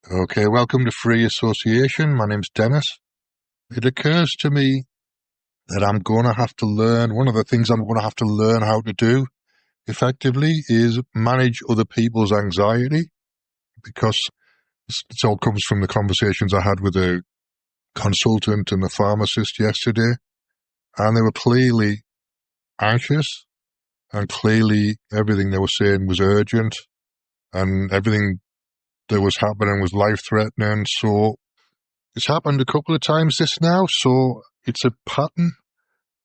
Okay, welcome to Free Association. My name's Dennis. It occurs to me that I'm going to have to learn, one of the things I'm going to have to learn how to do effectively is manage other people's anxiety, because it all comes from the conversations I had with a consultant and a pharmacist yesterday, and they were clearly anxious, and clearly everything they were saying was urgent, and everything that was happening was life-threatening. So it's happened a couple of times this now, so it's a pattern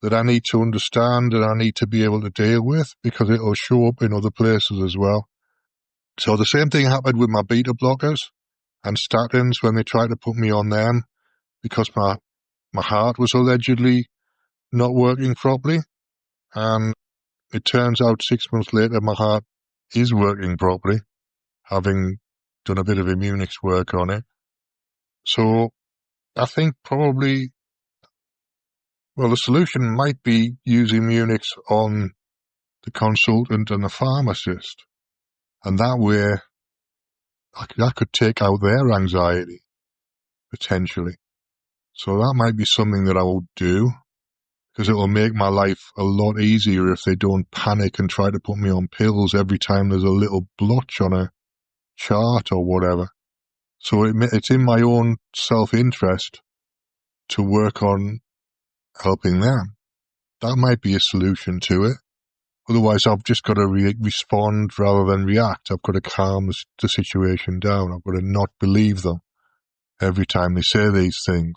that I need to understand and I need to be able to deal with, because it'll show up in other places as well. So the same thing happened with my beta blockers and statins when they tried to put me on them, because my heart was allegedly not working properly. And it turns out 6 months later my heart is working properly, having done a bit of Immunics work on it. So I think probably, well, the solution might be using Immunics on the consultant and the pharmacist. And that way, I could take out their anxiety, potentially. So that might be something that I will do, because it will make my life a lot easier if they don't panic and try to put me on pills every time there's a little blotch on a chart or whatever. So it's in my own self-interest to work on helping them. That might be a solution to it. Otherwise, I've just got to respond rather than react. I've got to calm the situation down. I've got to not believe them every time they say these things,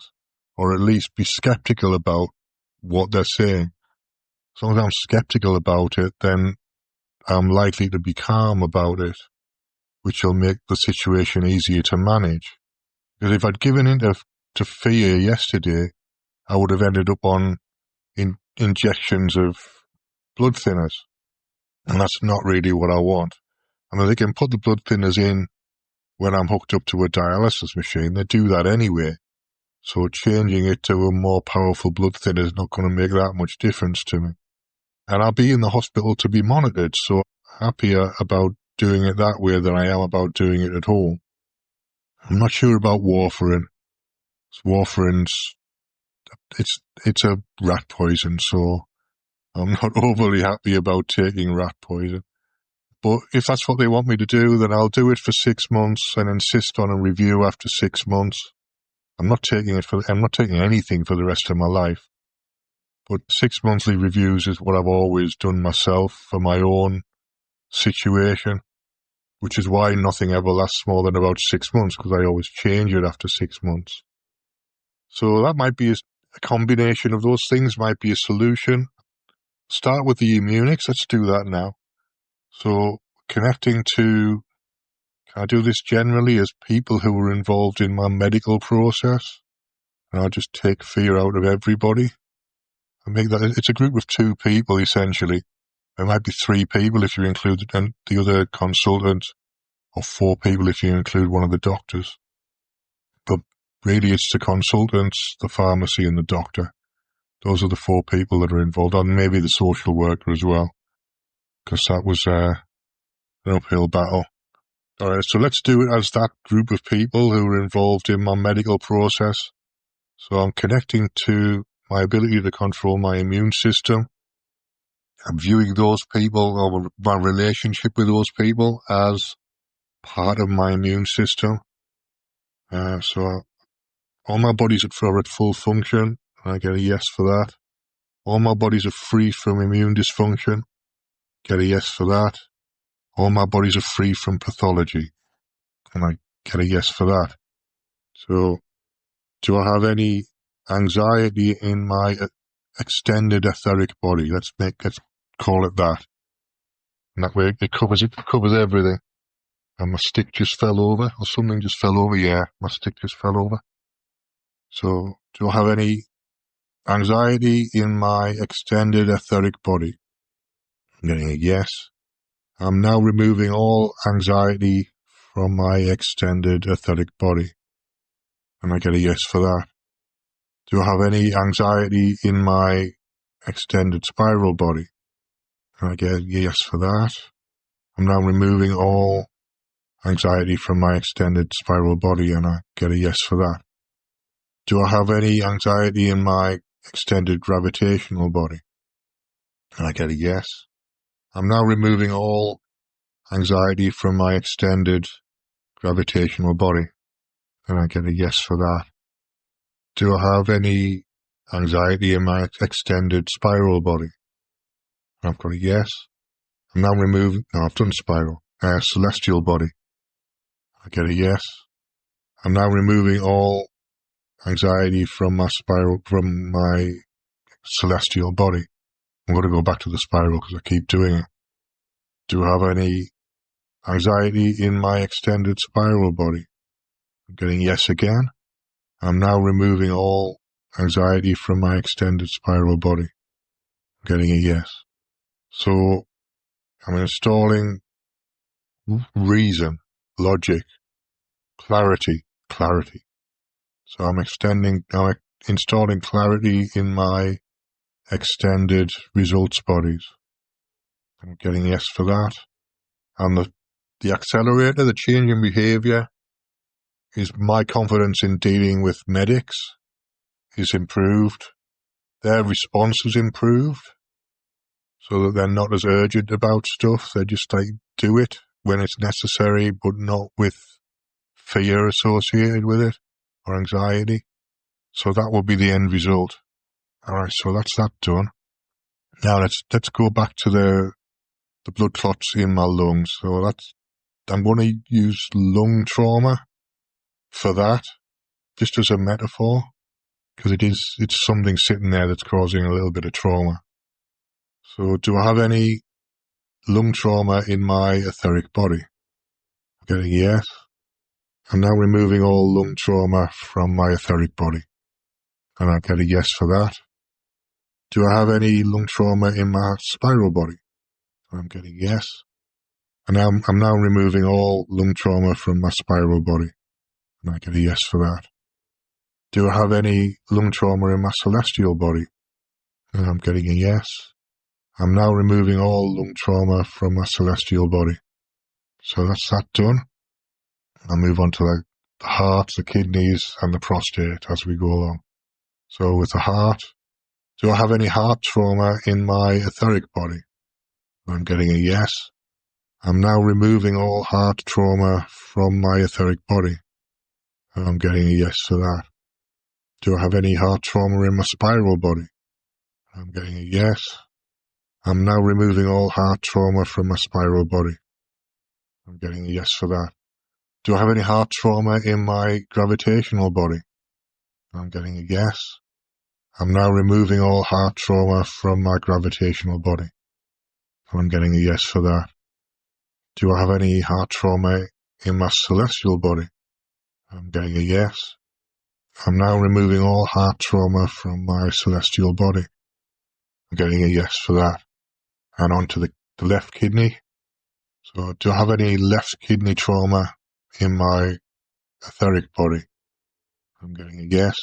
or at least be skeptical about what they're saying. As long as I'm skeptical about it, then I'm likely to be calm about it, which will make the situation easier to manage. Because if I'd given in to fear yesterday, I would have ended up on injections of blood thinners. And that's not really what I want. I mean, they can put the blood thinners in when I'm hooked up to a dialysis machine. They do that anyway. So changing it to a more powerful blood thinner is not going to make that much difference to me. And I'll be in the hospital to be monitored, so I'm happier about doing it that way than I am about doing it at home. I'm not sure about warfarin. Warfarin's, it's a rat poison, so I'm not overly happy about taking rat poison. But if that's what they want me to do, then I'll do it for 6 months and insist on a review after 6 months. I'm not taking anything for the rest of my life. But 6 monthly reviews is what I've always done myself for my own situation, which is why nothing ever lasts more than about 6 months, because I always change it after 6 months. So that might be a combination of those things, might be a solution. Start with the Immunics. Let's do that now. So connecting to, can I do this generally as people who were involved in my medical process? And I'll just take fear out of everybody. And make that, it's a group of 2 people, essentially. There might be 3 people if you include the other consultant, or 4 people if you include one of the doctors. But really it's the consultants, the pharmacy and the doctor. Those are the 4 people that are involved, and maybe the social worker as well, because that was an uphill battle. All right, so let's do it as that group of people who are involved in my medical process. So I'm connecting to my ability to control my immune system. I'm viewing those people, or my relationship with those people, as part of my immune system. So all my bodies are at full function, and I get a yes for that. All my bodies are free from immune dysfunction, get a yes for that. All my bodies are free from pathology, and I get a yes for that. So, do I have any anxiety in my extended etheric body? Let's call it that. And that way it covers everything. And my stick just fell over, or something just fell over. Yeah, my stick just fell over. So, do I have any anxiety in my extended etheric body? I'm getting a yes. I'm now removing all anxiety from my extended etheric body. And I get a yes for that. Do I have any anxiety in my extended spiral body? And I get a yes for that. I'm now removing all anxiety from my extended spiral body, and I get a yes for that. Do I have any anxiety in my extended gravitational body? And I get a yes. I'm now removing all anxiety from my extended gravitational body, and I get a yes for that. Do I have any anxiety in my extended spiral body? And I've got a yes. I'm now removing, no, I've done spiral, celestial body. I get a yes. I'm now removing all anxiety from my celestial body. I'm going to go back to the spiral because I keep doing it. Do I have any anxiety in my extended spiral body? I'm getting yes again. I'm now removing all anxiety from my extended spiral body. I'm getting a yes. So I'm installing reason, logic, clarity. So I'm installing clarity in my extended results bodies. I'm getting yes for that. And the accelerator, the change in behavior, is my confidence in dealing with medics is improved. Their response is improved so that they're not as urgent about stuff. They just do it when it's necessary, but not with fear associated with it or anxiety. So that will be the end result. All right, so that's that done. Now let's go back to the blood clots in my lungs. So I'm going to use lung trauma for that, just as a metaphor, because it's something sitting there that's causing a little bit of trauma. So do I have any lung trauma in my etheric body? I'm getting yes. I'm now removing all lung trauma from my etheric body, and I get a yes for that. Do I have any lung trauma in my spiral body? I'm getting yes. And I'm now removing all lung trauma from my spiral body, and I get a yes for that. Do I have any lung trauma in my celestial body? And I'm getting a yes. I'm now removing all lung trauma from my celestial body. So that's that done. I'll move on to the heart, the kidneys, and the prostate as we go along. So with the heart, do I have any heart trauma in my etheric body? I'm getting a yes. I'm now removing all heart trauma from my etheric body, and I'm getting a yes for that. Do I have any heart trauma in my spiral body? I'm getting a yes. I'm now removing all heart trauma from my spiral body. I'm getting a yes for that. Do I have any heart trauma in my gravitational body? I'm getting a yes. I'm now removing all heart trauma from my gravitational body. I'm getting a yes for that. Do I have any heart trauma in my celestial body? I'm getting a yes. I'm now removing all heart trauma from my celestial body. I'm getting a yes for that. And on to the left kidney. So do I have any left kidney trauma in my etheric body? I'm getting a yes.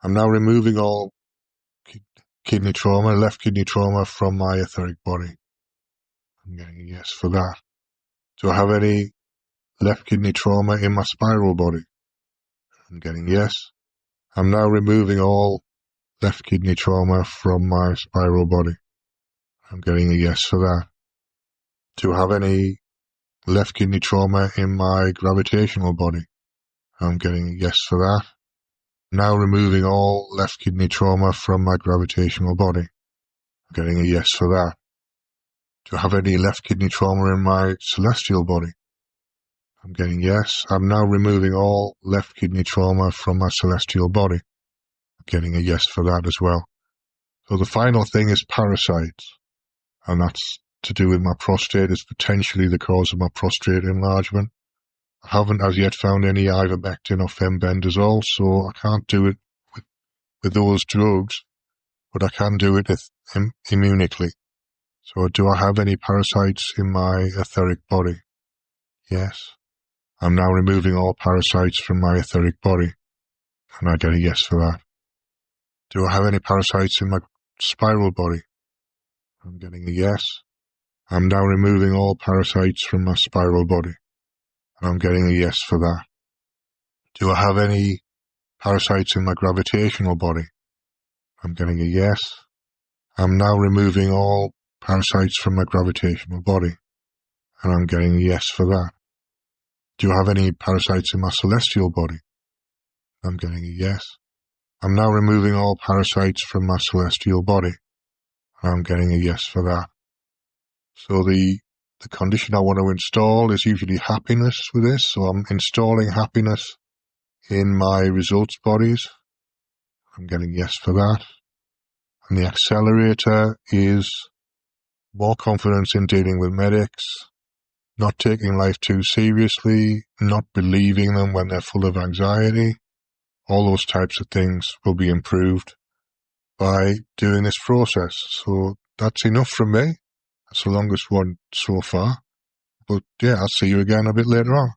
I'm now removing all left kidney trauma from my etheric body. I'm getting a yes for that. Do I have any left kidney trauma in my spiral body? I'm getting yes. I'm now removing all left kidney trauma from my spiral body. I'm getting a yes for that. Do I have any left kidney trauma in my gravitational body? I'm getting a yes for that. Now removing all left kidney trauma from my gravitational body. I'm getting a yes for that. Do I have any left kidney trauma in my celestial body? I'm getting yes. I'm now removing all left kidney trauma from my celestial body. I'm getting a yes for that as well. So the final thing is parasites, and that's to do with my prostate. Is potentially the cause of my prostate enlargement. I haven't as yet found any ivermectin or fenbendazole, so I can't do it with those drugs, but I can do it immunically. So do I have any parasites in my etheric body? Yes. I'm now removing all parasites from my etheric body, and I get a yes for that. Do I have any parasites in my spiral body? I'm getting a yes. I'm now removing all parasites from my spiral body. and I'm getting a yes for that. Do I have any parasites in my gravitational body? I'm getting a yes. I'm now removing all parasites from my gravitational body, and I'm getting a yes for that. Do I have any parasites in my celestial body? I'm getting a yes. I'm now removing all parasites from my celestial body, and I'm getting a yes for that. So the condition I want to install is usually happiness with this, so I'm installing happiness in my results bodies. I'm getting yes for that. And the accelerator is more confidence in dealing with medics, not taking life too seriously, not believing them when they're full of anxiety. All those types of things will be improved by doing this process. So that's enough from me. That's the longest one so far. But yeah, I'll see you again a bit later on.